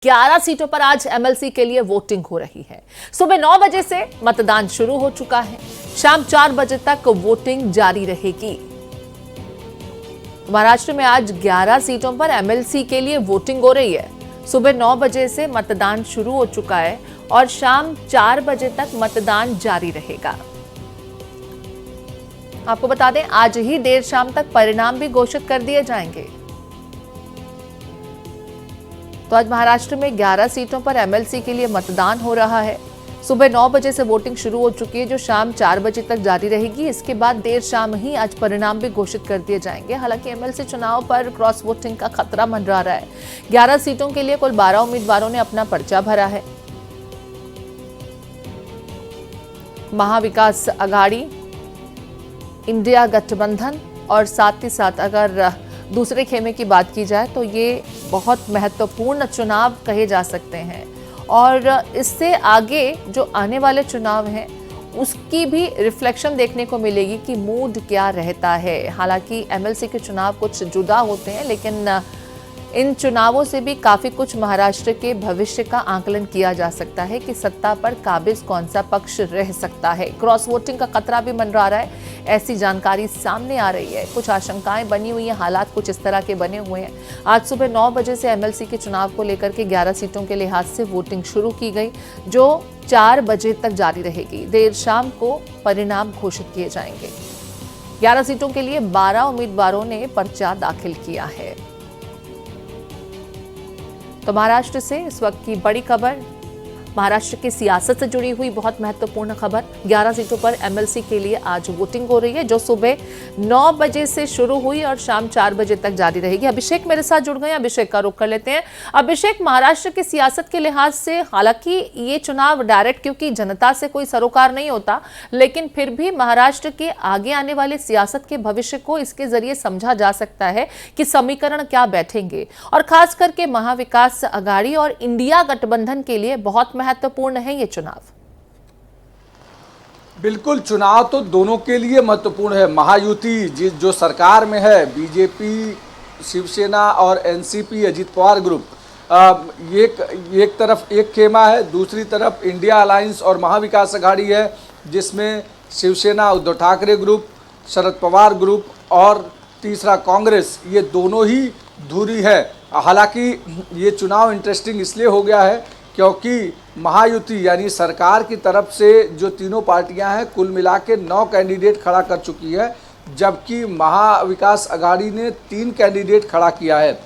11 सीटों पर आज एमएलसी के लिए वोटिंग हो रही है। सुबह 9 बजे से मतदान शुरू हो चुका है। शाम 4 बजे तक वोटिंग जारी रहेगी। महाराष्ट्र में आज 11 सीटों पर एमएलसी के लिए वोटिंग हो रही है। सुबह 9 बजे से मतदान शुरू हो चुका है और शाम 4 बजे तक मतदान जारी रहेगा। आपको बता दें, आज ही देर शाम तक परिणाम भी घोषित कर दिए जाएंगे। तो आज महाराष्ट्र में 11 सीटों पर एमएलसी के लिए मतदान हो रहा है। सुबह 9 बजे से वोटिंग शुरू हो चुकी है, जो शाम 4 बजे तक जारी रहेगी। इसके बाद देर शाम ही आज परिणाम भी घोषित कर दिए जाएंगे। हालांकि एमएलसी चुनाव पर क्रॉस वोटिंग का खतरा मंडरा रहा है। 11 सीटों के लिए कुल 12 उम्मीदवारों ने अपना पर्चा भरा है। महाविकास आघाड़ी, इंडिया गठबंधन और साथ ही साथ अगर दूसरे खेमे की बात की जाए तो ये बहुत महत्वपूर्ण चुनाव कहे जा सकते हैं। और इससे आगे जो आने वाले चुनाव हैं उसकी भी रिफ्लेक्शन देखने को मिलेगी कि मूड क्या रहता है। हालांकि एमएलसी के चुनाव कुछ जुदा होते हैं, लेकिन इन चुनावों से भी काफ़ी कुछ महाराष्ट्र के भविष्य का आकलन किया जा सकता है कि सत्ता पर काबिज कौन सा पक्ष रह सकता है। क्रॉस वोटिंग का खतरा भी मंडरा रहा है, ऐसी जानकारी सामने आ रही है। कुछ आशंकाएं बनी हुई हैं, हालात कुछ इस तरह के बने हुए हैं। आज सुबह 9 बजे से एमएलसी के चुनाव को लेकर के 11 सीटों के लिहाज से वोटिंग शुरू की गई, जो 4 बजे तक जारी रहेगी। देर शाम को परिणाम घोषित किए जाएंगे। 11 सीटों के लिए 12 उम्मीदवारों ने पर्चा दाखिल किया है। तो महाराष्ट्र से इस वक्त की बड़ी खबर, महाराष्ट्र की सियासत से जुड़ी हुई बहुत महत्वपूर्ण खबर। 11 सीटों पर एमएलसी के लिए आज वोटिंग हो रही है, जो सुबह 9 बजे से शुरू हुई और शाम 4 बजे तक जारी रहेगी। अभिषेक मेरे साथ जुड़ गए, अभिषेक का रुख कर लेते हैं। अभिषेक, महाराष्ट्र की सियासत के लिहाज से हालांकि ये चुनाव डायरेक्ट, क्योंकि जनता से कोई सरोकार नहीं होता, लेकिन फिर भी महाराष्ट्र के आगे आने वाले सियासत के भविष्य को इसके जरिए समझा जा सकता है कि समीकरण क्या बैठेंगे, और खास करके महाविकास आघाड़ी और इंडिया गठबंधन के लिए बहुत महत्वपूर्ण है ये चुनाव। बिल्कुल, चुनाव तो दोनों के लिए महत्वपूर्ण है। महायुति जो सरकार में है, बीजेपी, शिवसेना और एनसीपी, अजीत पवार ग्रुप, एक तरफ एक खेमा है, दूसरी तरफ इंडिया अलायंस और महाविकास आघाड़ी है, जिसमें शिवसेना, उद्धव ठाकरे ग्रुप, शरद पवार ग्रुप और तीसरा कांग्रेस, ये दोनों ही धुरी है। हालांकि ये चुनाव इंटरेस्टिंग इसलिए हो गया है क्योंकि महायुति यानी सरकार की तरफ से जो तीनों पार्टियां हैं, कुल मिला के 9 कैंडिडेट खड़ा कर चुकी है, जबकि महाविकास आघाड़ी ने 3 कैंडिडेट खड़ा किया है।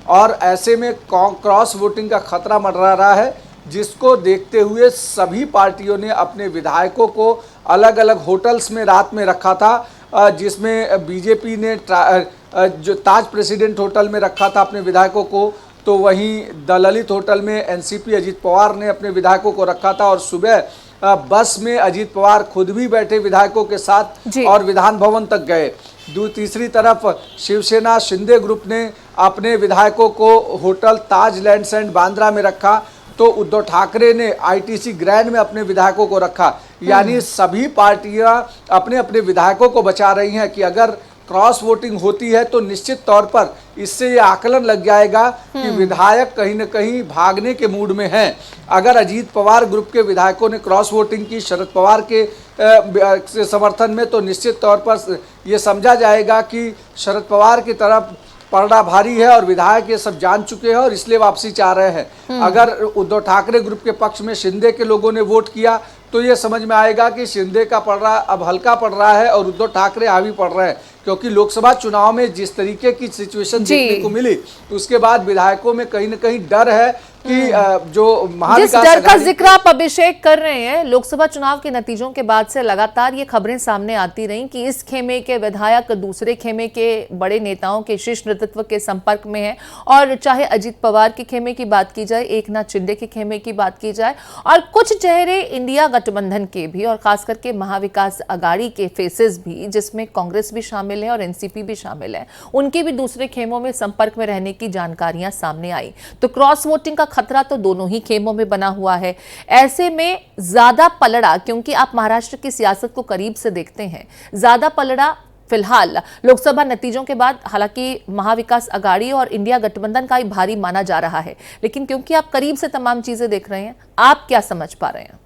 और ऐसे में क्रॉस वोटिंग का खतरा मंडरा रहा है, जिसको देखते हुए सभी पार्टियों ने अपने विधायकों को अलग अलग होटल्स में रात में रखा था, जिसमें बीजेपी ने जो ताज प्रेसिडेंट होटल में रखा था अपने विधायकों को, तो वहीं द ललित होटल में एनसीपी अजीत पवार ने अपने विधायकों को रखा था। और सुबह बस में अजीत पवार खुद भी बैठे विधायकों के साथ और विधान भवन तक गए। तीसरी तरफ शिवसेना शिंदे ग्रुप ने अपने विधायकों को hotel Taj lands and Bandra में रखा, तो उद्धव ठाकरे ने आईटीसी ग्रैंड में अपने विधायकों को रखा। यानी सभी पार्टियां अपने अपने विधायकों को बचा रही हैं कि अगर क्रॉस वोटिंग होती है तो निश्चित तौर पर इससे ये आकलन लग जाएगा कि विधायक कहीं न कहीं भागने के मूड में हैं। अगर अजीत पवार ग्रुप के विधायकों ने क्रॉस वोटिंग की शरद पवार के समर्थन में, तो निश्चित तौर पर ये समझा जाएगा कि शरद पवार की तरफ पलड़ा भारी है और विधायक ये सब जान चुके हैं और इसलिए वापसी चाह रहे हैं। अगर उद्धव ठाकरे ग्रुप के पक्ष में शिंदे के लोगों ने वोट किया तो ये समझ में आएगा कि शिंदे का पलड़ा अब हल्का पड़ रहा है और उद्धव ठाकरे हावी पड़ रहे हैं, क्योंकि लोकसभा चुनाव में जिस तरीके की सिचुएशन देखने को मिली, उसके बाद विधायकों में कहीं न कहीं डर है कि जो जिस डर का जिक्र आप अभिषेक कर रहे हैं, लोकसभा चुनाव के नतीजों के बाद से लगातार ये खबरें सामने आती रहीं कि इस खेमे के विधायक दूसरे खेमे के बड़े नेताओं के शीर्ष नेतृत्व के संपर्क में हैं। और चाहे अजीत पवार के खेमे की बात की जाए, एकनाथ शिंदे के खेमे की बात की जाए, और कुछ चेहरे इंडिया गठबंधन के भी और खास करके महाविकास आघाड़ी के फेसेस भी, जिसमें कांग्रेस भी शामिल है और एनसीपी भी शामिल है, उनके भी दूसरे खेमों में संपर्क में रहने की जानकारियां सामने आई। तो क्रॉस वोटिंग का खतरा तो दोनों ही खेमों में बना हुआ है। ऐसे में ज्यादा पलड़ा, क्योंकि आप महाराष्ट्र की सियासत को करीब से देखते हैं, ज्यादा पलड़ा फिलहाल लोकसभा नतीजों के बाद हालांकि महाविकास अघाड़ी और इंडिया गठबंधन का ही भारी माना जा रहा है, लेकिन क्योंकि आप करीब से तमाम चीजें देख रहे हैं, आप क्या समझ पा रहे हैं?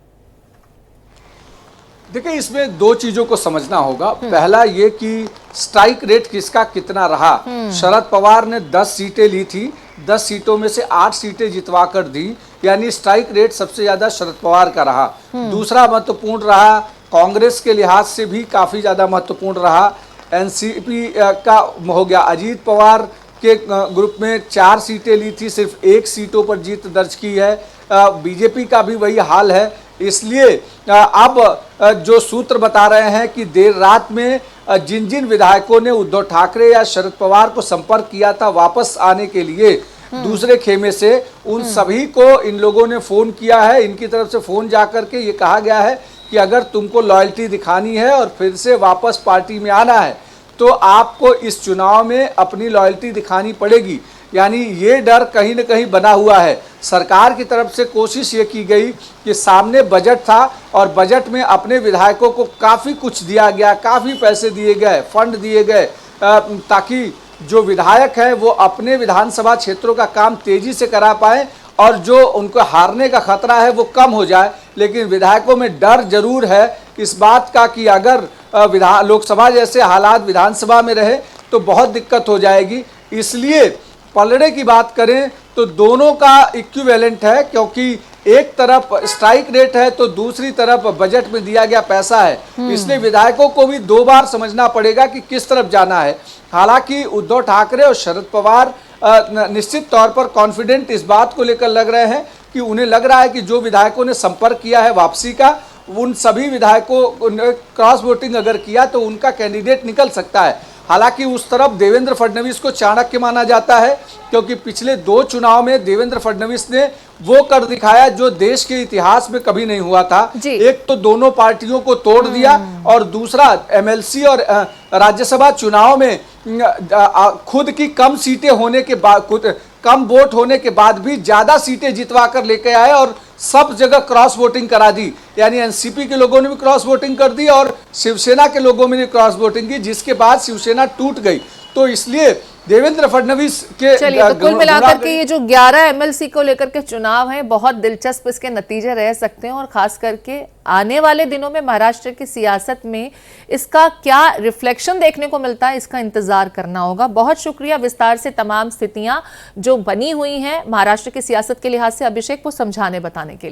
देखिए, इसमें दो चीजों को समझना होगा। पहला ये कि स्ट्राइक रेट किसका कितना रहा। शरद पवार ने 10 सीटें ली थी, 10 सीटों में से 8 सीटें जितवा कर दी, यानी स्ट्राइक रेट सबसे ज्यादा शरद पवार का रहा। दूसरा महत्वपूर्ण रहा, कांग्रेस के लिहाज से भी काफी ज्यादा महत्वपूर्ण रहा, एनसीपी का हो गया। अजीत पवार के ग्रुप में 4 सीटें ली थी, सिर्फ 1 सीटों पर जीत दर्ज की है। बीजेपी का भी वही हाल है। इसलिए अब जो सूत्र बता रहे हैं कि देर रात में जिन जिन विधायकों ने उद्धव ठाकरे या शरद पवार को संपर्क किया था वापस आने के लिए दूसरे खेमे से, उन सभी को इन लोगों ने फोन किया है। इनकी तरफ से फोन जाकर के ये कहा गया है कि अगर तुमको लॉयल्टी दिखानी है और फिर से वापस पार्टी में आना है तो आपको इस चुनाव में अपनी लॉयल्टी दिखानी पड़ेगी। यानी ये डर कहीं न कहीं बना हुआ है। सरकार की तरफ से कोशिश ये की गई कि सामने बजट था और बजट में अपने विधायकों को काफ़ी कुछ दिया गया, काफ़ी पैसे दिए गए, फंड दिए गए, ताकि जो विधायक हैं वो अपने विधानसभा क्षेत्रों का काम तेज़ी से करा पाएँ और जो उनको हारने का खतरा है वो कम हो जाए। लेकिन विधायकों में डर जरूर है इस बात का कि अगर लोकसभा जैसे हालात विधानसभा में रहे तो बहुत दिक्कत हो जाएगी। इसलिए पलड़े की बात करें तो दोनों का इक्विवेलेंट है, क्योंकि एक तरफ स्ट्राइक रेट है तो दूसरी तरफ बजट में दिया गया पैसा है। इसलिए विधायकों को भी 2 बार समझना पड़ेगा कि किस तरफ जाना है। हालांकि उद्धव ठाकरे और शरद पवार निश्चित तौर पर कॉन्फिडेंट इस बात को लेकर लग रहे हैं कि उन्हें लग रहा है कि जो विधायकों ने संपर्क किया है वापसी का, उन सभी विधायकों ने क्रॉस वोटिंग अगर किया तो उनका कैंडिडेट निकल सकता है। हालांकि उस तरफ देवेंद्र फडणवीस को चाणक्य माना जाता है, क्योंकि पिछले 2 चुनाव में देवेंद्र फडणवीस ने वो कर दिखाया जो देश के इतिहास में कभी नहीं हुआ था। एक तो दोनों पार्टियों को तोड़ दिया और दूसरा एमएलसी और राज्यसभा चुनाव में खुद की कम सीटें होने के बाद, खुद कम वोट होने के बाद भी ज्यादा सीटें जितवा कर लेके आए और सब जगह क्रॉस वोटिंग करा दी। यानी एनसीपी के लोगों ने भी क्रॉस वोटिंग कर दी और शिवसेना के लोगों ने भी क्रॉस वोटिंग की, जिसके बाद शिवसेना टूट गई। तो इसलिए देवेंद्र फडणवीस के चलिए, तो कुल मिलाकर के ये जो 11 एमएलसी को लेकर के चुनाव है, बहुत दिलचस्प इसके नतीजे रह सकते हैं और खास करके आने वाले दिनों में महाराष्ट्र की सियासत में इसका क्या रिफ्लेक्शन देखने को मिलता है, इसका इंतजार करना होगा। बहुत शुक्रिया विस्तार से तमाम स्थितियां जो बनी हुई हैं महाराष्ट्र की सियासत के लिहाज से अभिषेक को समझाने बताने के लिए।